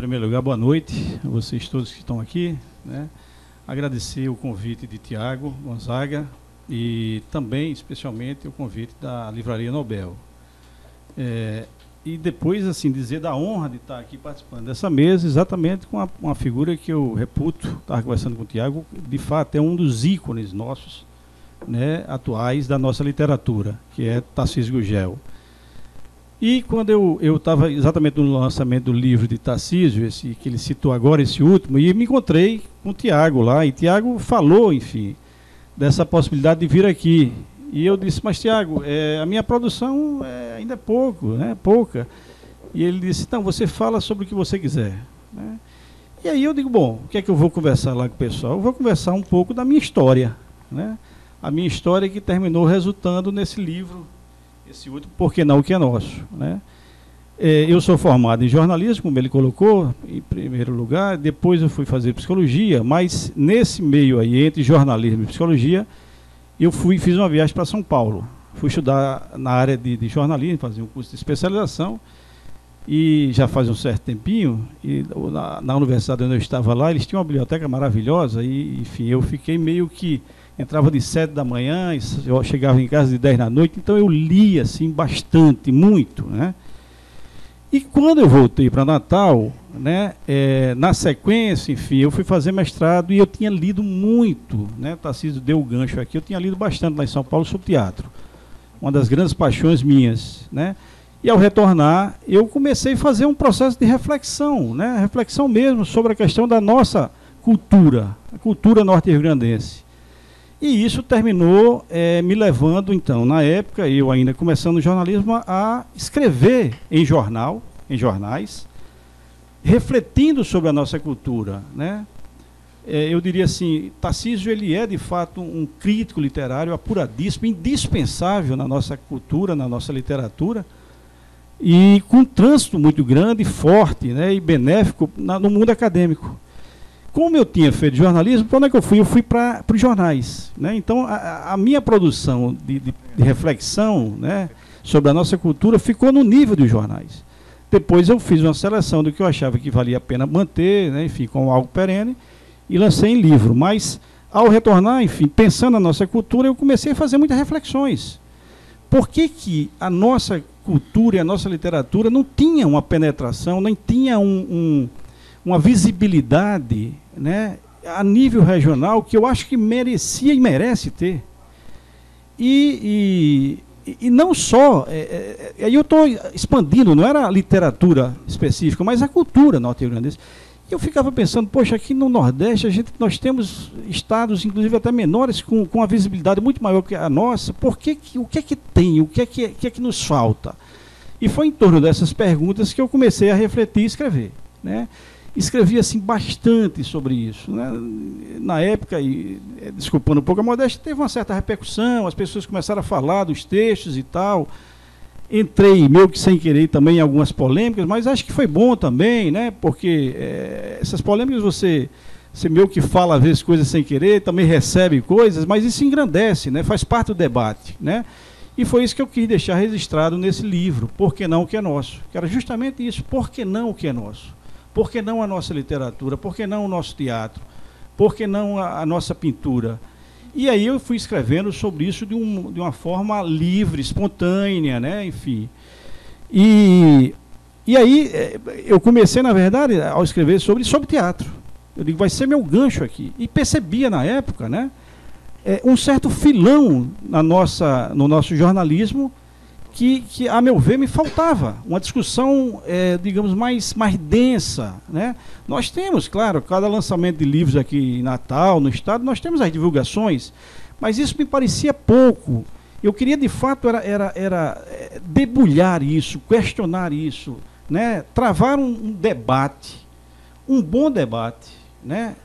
primeiro lugar, boa noite a vocês todos que estão aqui, né? Agradecer o convite de Tiago Gonzaga e também, especialmente, o convite da Livraria Nobel. E depois, assim, dizer da honra de estar aqui participando dessa mesa, exatamente com uma figura que eu reputo, estava conversando com o Tiago, de fato é um dos ícones nossos, né, atuais da nossa literatura, que é Tarcísio Gugel. E quando eu estava exatamente no lançamento do livro de Tarcísio, esse que ele citou agora, esse último, e me encontrei com o Tiago lá, e Tiago falou, enfim, dessa possibilidade de vir aqui. E eu disse, mas Tiago, a minha produção ainda é pouco, né, pouca. E ele disse, então, você fala sobre o que você quiser, né? E aí eu digo, bom, o que é que eu vou conversar lá com o pessoal? Eu vou conversar um pouco da minha história, né? A minha história que terminou resultando nesse livro, esse último, Por que não o que é nosso, né? Eu sou formado em jornalismo, como ele colocou, em primeiro lugar, depois eu fui fazer psicologia, mas nesse meio aí, entre jornalismo e psicologia, eu fiz uma viagem para São Paulo. Fui estudar na área de jornalismo, fazer um curso de especialização, e já faz um certo tempinho, e na universidade onde eu estava lá, eles tinham uma biblioteca maravilhosa, e enfim, eu fiquei meio que entrava de 7 da manhã, eu chegava em casa de 10 da noite, então eu lia assim bastante, muito, né? E quando eu voltei para Natal, né, na sequência, enfim, eu fui fazer mestrado e eu tinha lido muito, né? Tarcísio deu o gancho aqui, eu tinha lido bastante lá em São Paulo sobre teatro, uma das grandes paixões minhas, né? E ao retornar, eu comecei a fazer um processo de reflexão, né? Reflexão mesmo sobre a questão da nossa cultura, a cultura norte-riograndense. E isso terminou me levando, então, na época, eu ainda começando o jornalismo, a escrever em jornais, refletindo sobre a nossa cultura, né? Eu diria assim, Tarcísio, ele é, de fato, um crítico literário apuradíssimo, indispensável na nossa cultura, na nossa literatura, e com um trânsito muito grande, forte, né, e benéfico no mundo acadêmico. Como eu tinha feito jornalismo, para onde é que eu fui? Eu fui para os jornais, né? Então, a minha produção de reflexão, né, sobre a nossa cultura ficou no nível dos jornais. Depois eu fiz uma seleção do que eu achava que valia a pena manter, né, enfim, como algo perene, e lancei em livro. Mas, ao retornar, enfim, pensando na nossa cultura, eu comecei a fazer muitas reflexões. Por que a nossa cultura e a nossa literatura não tinha uma penetração, nem tinha uma visibilidade, né, a nível regional, que eu acho que merecia e merece ter. E não só, aí eu estou expandindo, não era a literatura específica, mas a cultura norte-riograndense. E eu ficava pensando, poxa, aqui no Nordeste nós temos estados, inclusive até menores, com uma visibilidade muito maior que a nossa. O que é que tem? O que é que nos falta? E foi em torno dessas perguntas que eu comecei a refletir e escrever, né? Escrevi assim bastante sobre isso, né? Na época, e desculpando um pouco a modéstia, teve uma certa repercussão, as pessoas começaram a falar dos textos e tal. Entrei meio que sem querer também em algumas polêmicas, mas acho que foi bom também, né? Porque essas polêmicas você meio que fala às vezes coisas sem querer, também recebe coisas, mas isso engrandece, né? Faz parte do debate, né? E foi isso que eu quis deixar registrado nesse livro, Por que não o que é nosso? Que era justamente isso, por que não o que é nosso? Por que não a nossa literatura? Por que não o nosso teatro? Por que não a nossa pintura? E aí eu fui escrevendo sobre isso de uma forma livre, espontânea, né? Enfim. E aí eu comecei, na verdade, ao escrever sobre teatro. Eu digo, vai ser meu gancho aqui. E percebia na época, né, um certo filão no nosso jornalismo que, a meu ver, me faltava. Uma discussão, digamos, mais densa, né? Nós temos, claro, cada lançamento de livros aqui em Natal, no estado, nós temos as divulgações, mas isso me parecia pouco. Eu queria, de fato, era debulhar isso, questionar isso, né? Travar um debate, um bom debate, né,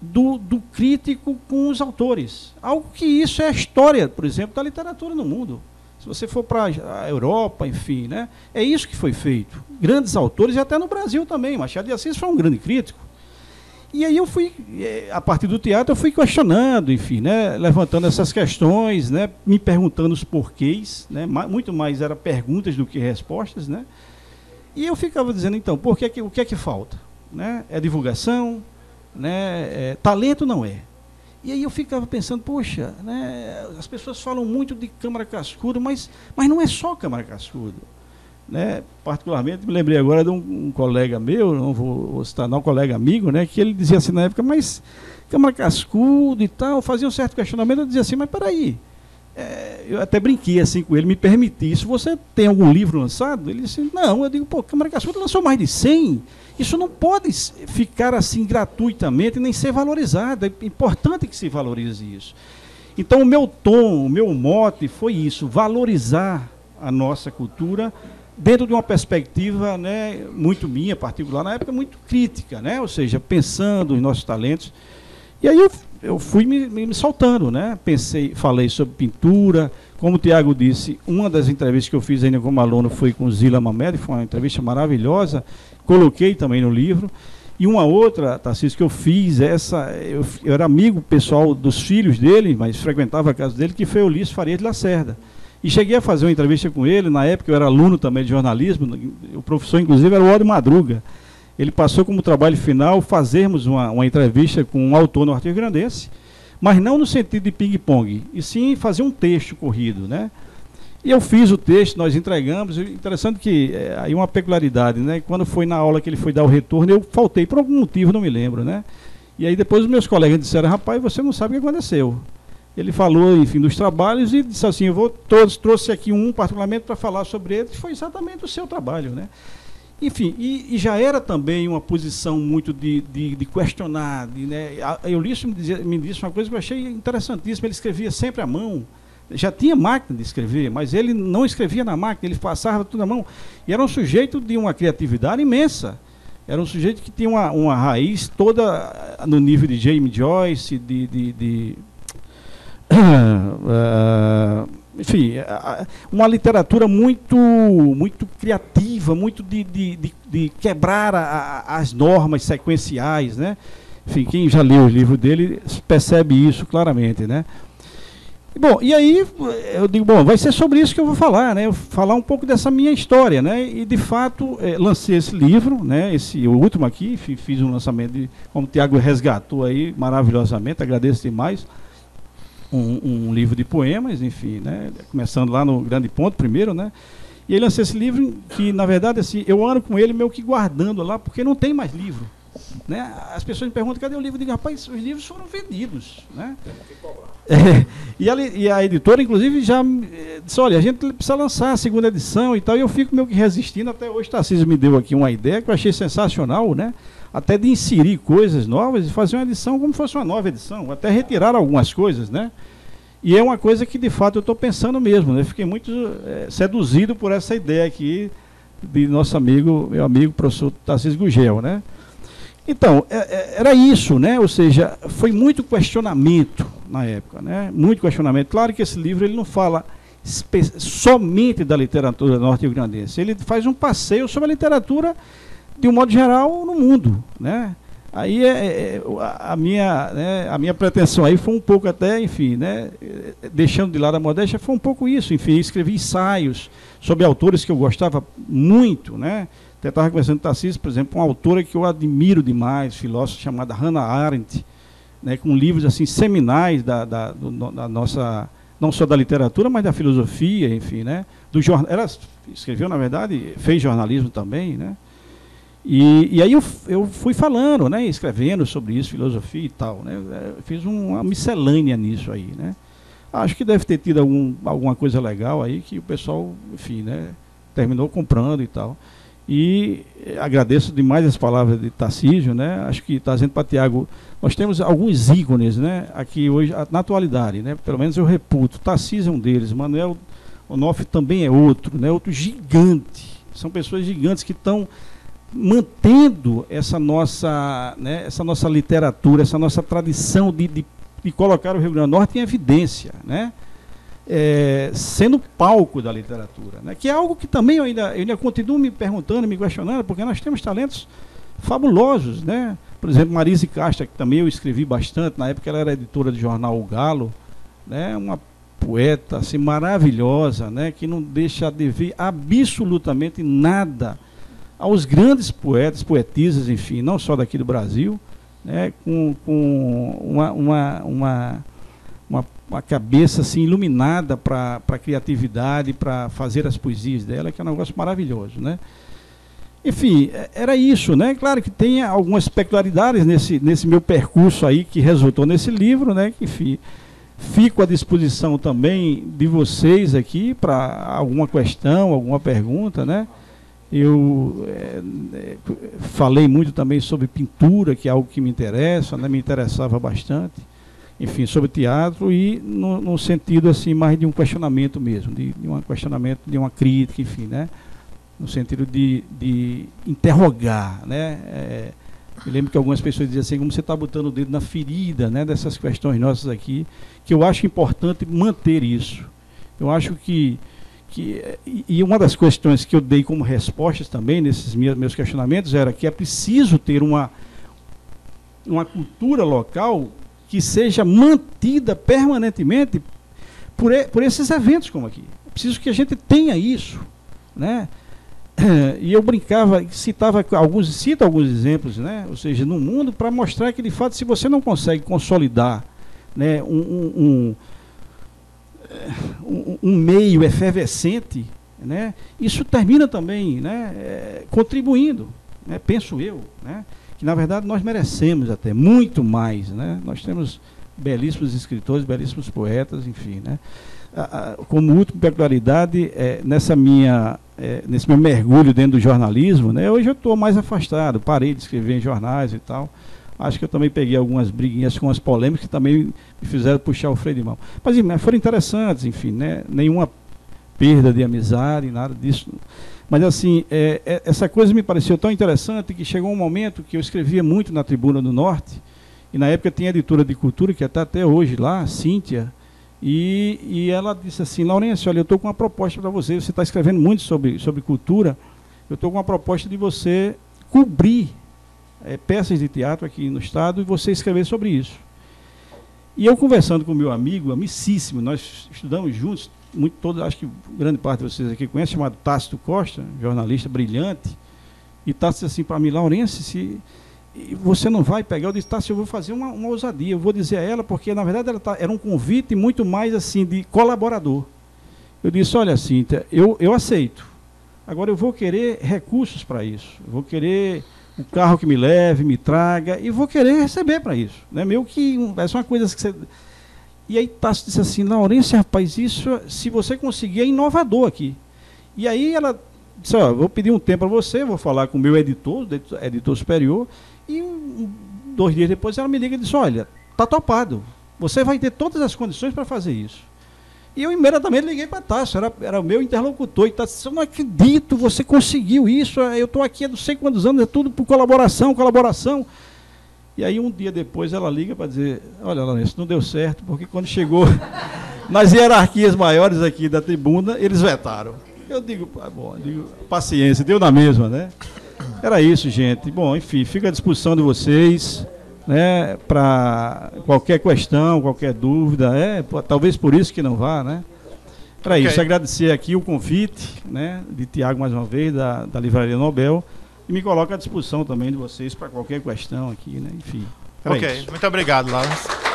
do crítico com os autores. Algo que isso é a história, por exemplo, da literatura no mundo. Se você for para a Europa, enfim, né, é isso que foi feito. Grandes autores, e até no Brasil também. Machado de Assis foi um grande crítico. E aí eu fui, a partir do teatro, eu fui questionando, enfim, né, levantando essas questões, né, me perguntando os porquês, né, muito mais eram perguntas do que respostas, né, e eu ficava dizendo, então, o que é que falta? né? É divulgação, né? Talento não é. E aí eu ficava pensando, poxa, né? As pessoas falam muito de Câmara Cascudo, mas não é só Câmara Cascudo. Né? Particularmente, me lembrei agora de um colega meu, não vou citar não, um colega amigo, né? Que ele dizia assim na época, mas Câmara Cascudo e tal, fazia um certo questionamento, eu dizia assim, mas peraí, eu até brinquei assim com ele, me permitir isso, você tem algum livro lançado? Ele disse, não, eu digo, pô, Câmara Cascudo lançou mais de 100, isso não pode ficar assim gratuitamente, nem ser valorizado, é importante que se valorize isso. Então o meu tom, o meu mote foi isso, valorizar a nossa cultura, dentro de uma perspectiva, né, muito minha, particular, na época muito crítica, né, ou seja, pensando em nossos talentos. E aí eu fui me soltando, né, falei sobre pintura, como o Tiago disse, uma das entrevistas que eu fiz ainda como aluno foi com Zila Mamed, foi uma entrevista maravilhosa, coloquei também no livro, e uma outra, Tarcísio, que eu fiz, eu era amigo pessoal dos filhos dele, mas frequentava a casa dele, que foi o Ulisses Faria de Lacerda. E cheguei a fazer uma entrevista com ele, na época eu era aluno também de jornalismo, o professor inclusive era o Aldo Madruga. Ele passou como trabalho final fazermos uma entrevista com um autor norte-grandense, mas não no sentido de ping-pong, e sim fazer um texto corrido, né? E eu fiz o texto, nós entregamos, interessante que, aí uma peculiaridade, né? Quando foi na aula que ele foi dar o retorno, eu faltei, por algum motivo, não me lembro, né? E aí depois os meus colegas disseram, rapaz, você não sabe o que aconteceu. Ele falou, enfim, dos trabalhos e disse assim, trouxe aqui particularmente para falar sobre ele, que foi exatamente o seu trabalho, né? Enfim, e já era também uma posição muito de questionar, né? A Ulisses me disse uma coisa que eu achei interessantíssima, ele escrevia sempre à mão, já tinha máquina de escrever, mas ele não escrevia na máquina, ele passava tudo à mão, e era um sujeito de uma criatividade imensa, era um sujeito que tinha uma raiz toda no nível de James Joyce, enfim, uma literatura muito criativa, muito de quebrar as normas sequenciais, né? Enfim, quem já leu o livro dele percebe isso claramente, né? Bom, e aí eu digo, bom, vai ser sobre isso que eu vou falar, né? Eu vou falar um pouco dessa minha história, né? E de fato lancei esse livro, né? O último aqui, fiz um lançamento, como o Tiago resgatou aí maravilhosamente, agradeço demais. Um livro de poemas, enfim, né? Começando lá no Grande Ponto primeiro, né? E ele lançou esse livro que, na verdade, assim, eu ando com ele meio que guardando lá, porque não tem mais livro, né? As pessoas me perguntam, cadê o livro? Eu digo, rapaz, os livros foram vendidos, né? E a editora, inclusive, já disse, olha, a gente precisa lançar a segunda edição e tal, e eu fico meio que resistindo, até hoje Tarcísio me deu aqui uma ideia que eu achei sensacional, né? Até de inserir coisas novas e fazer uma edição como se fosse uma nova edição, até retirar algumas coisas, né? E é uma coisa que, de fato, eu estou pensando mesmo, né? Fiquei muito seduzido por essa ideia aqui de nosso amigo, meu amigo, professor Tarcísio Gugel, né? Então, era isso, né? Ou seja, foi muito questionamento na época, né? Muito questionamento. Claro que esse livro ele não fala somente da literatura norte-grandense, ele faz um passeio sobre a literatura de um modo geral no mundo, né? Aí a minha pretensão aí foi um pouco até, enfim, né, deixando de lado a modéstia, foi um pouco isso, enfim, escrevi ensaios sobre autores que eu gostava muito, né? Até estava conversando com o Tarcísio, por exemplo, uma autora que eu admiro demais, filósofa chamada Hannah Arendt, né, com livros assim seminais da nossa, não só da literatura, mas da filosofia, enfim, né? Ela escreveu, na verdade, fez jornalismo também, né? E aí eu fui falando, né, escrevendo sobre isso, filosofia e tal, né? Fiz uma miscelânea nisso aí, né? Acho que deve ter tido alguma coisa legal aí que o pessoal, enfim, né, terminou comprando e tal. E agradeço demais as palavras de Tarcísio, né? Acho que está dizendo para Tiago, nós temos alguns ícones, né, aqui hoje, na atualidade, né? Pelo menos eu reputo. Tarcísio é um deles, Manuel Onofre também é outro, né? Outro gigante. São pessoas gigantes que estão mantendo essa nossa, né, essa nossa literatura, essa nossa tradição de colocar o Rio Grande do Norte em evidência, né? Sendo palco da literatura, né? Que é algo que também eu ainda continuo me perguntando, me questionando, porque nós temos talentos fabulosos, né? Por exemplo, Marise Castro, que também eu escrevi bastante, na época ela era editora do jornal O Galo, né? Uma poeta assim, maravilhosa, né? Que não deixa a dever absolutamente nada aos grandes poetas, poetisas, enfim, não só daqui do Brasil, né, com uma cabeça assim, iluminada para a criatividade, para fazer as poesias dela, que é um negócio maravilhoso, né? Enfim, era isso, né? Claro que tem algumas peculiaridades nesse meu percurso aí, que resultou nesse livro, né? Que, enfim, fico à disposição também de vocês aqui para alguma questão, alguma pergunta, né? Eu falei muito também sobre pintura, que é algo que me interessa, né? Me interessava bastante. Enfim, sobre teatro e no sentido assim, mais de um questionamento mesmo, de um questionamento, de uma crítica, enfim, né? No sentido de interrogar, né? Eu lembro que algumas pessoas diziam assim, como você está botando o dedo na ferida, né? Dessas questões nossas aqui, que eu acho importante manter isso. Eu acho que e uma das questões que eu dei como respostas também nesses meus questionamentos era que é preciso ter uma cultura local que seja mantida permanentemente por esses eventos como aqui. É preciso que a gente tenha isso, né? E eu brincava, cito alguns exemplos, né? Ou seja, no mundo, para mostrar que de fato, se você não consegue consolidar, né, um meio efervescente, né, isso termina também, né, contribuindo, né, penso eu, né, que na verdade nós merecemos até muito mais, né? Nós temos belíssimos escritores, belíssimos poetas, enfim, né? Como última peculiaridade, nesse meu mergulho dentro do jornalismo, né, hoje eu estou mais afastado, parei de escrever em jornais e tal. Acho que eu também peguei algumas briguinhas com as polêmicas que também me fizeram puxar o freio de mão. Mas foram interessantes, enfim, né? Nenhuma perda de amizade, nada disso. Mas assim, essa coisa me pareceu tão interessante que chegou um momento que eu escrevia muito na Tribuna do Norte, e na época tinha a editora de cultura, que está até hoje lá, Cíntia, e ela disse assim, Laurêncio, olha, eu estou com uma proposta para você está escrevendo muito sobre cultura, eu estou com uma proposta de você cobrir peças de teatro aqui no estado e você escrever sobre isso. E eu conversando com meu amigo, amicíssimo, nós estudamos juntos, acho que grande parte de vocês aqui conhecem, chamado Tácito Costa, jornalista brilhante, e Tácito disse assim para mim, Laurêncio, se você não vai pegar, eu disse, Tácito, eu vou fazer uma ousadia, eu vou dizer a ela, porque na verdade era um convite muito mais assim de colaborador. Eu disse, olha, Cíntia, eu aceito, agora eu vou querer recursos para isso, eu vou querer o carro que me leve, me traga, e vou querer receber para isso, né? Meio que essa é uma coisa que você... E aí Tácito disse assim, Laurêncio, rapaz, isso, se você conseguir, é inovador aqui. E aí ela disse, ó, vou pedir um tempo para você, vou falar com o meu editor superior, e 2 dias depois ela me liga e disse, olha, está topado, você vai ter todas as condições para fazer isso. E eu imediatamente liguei para Tácito, era o meu interlocutor, e Tácito disse, eu não acredito, você conseguiu isso, eu estou aqui há não sei quantos anos, é tudo por colaboração. E aí um dia depois ela liga para dizer, olha, Laurêncio, não deu certo, porque quando chegou nas hierarquias maiores aqui da tribuna, eles vetaram. Eu digo, paciência, deu na mesma, né? Era isso, gente. Bom, enfim, fico à disposição de vocês, né, para qualquer questão, qualquer dúvida, talvez por isso que não vá, né? Para isso, agradecer aqui o convite, né, de Tiago mais uma vez, da Livraria Nobel, e me coloco à disposição também de vocês para qualquer questão aqui, né? Enfim. Ok, muito obrigado, Laurêncio.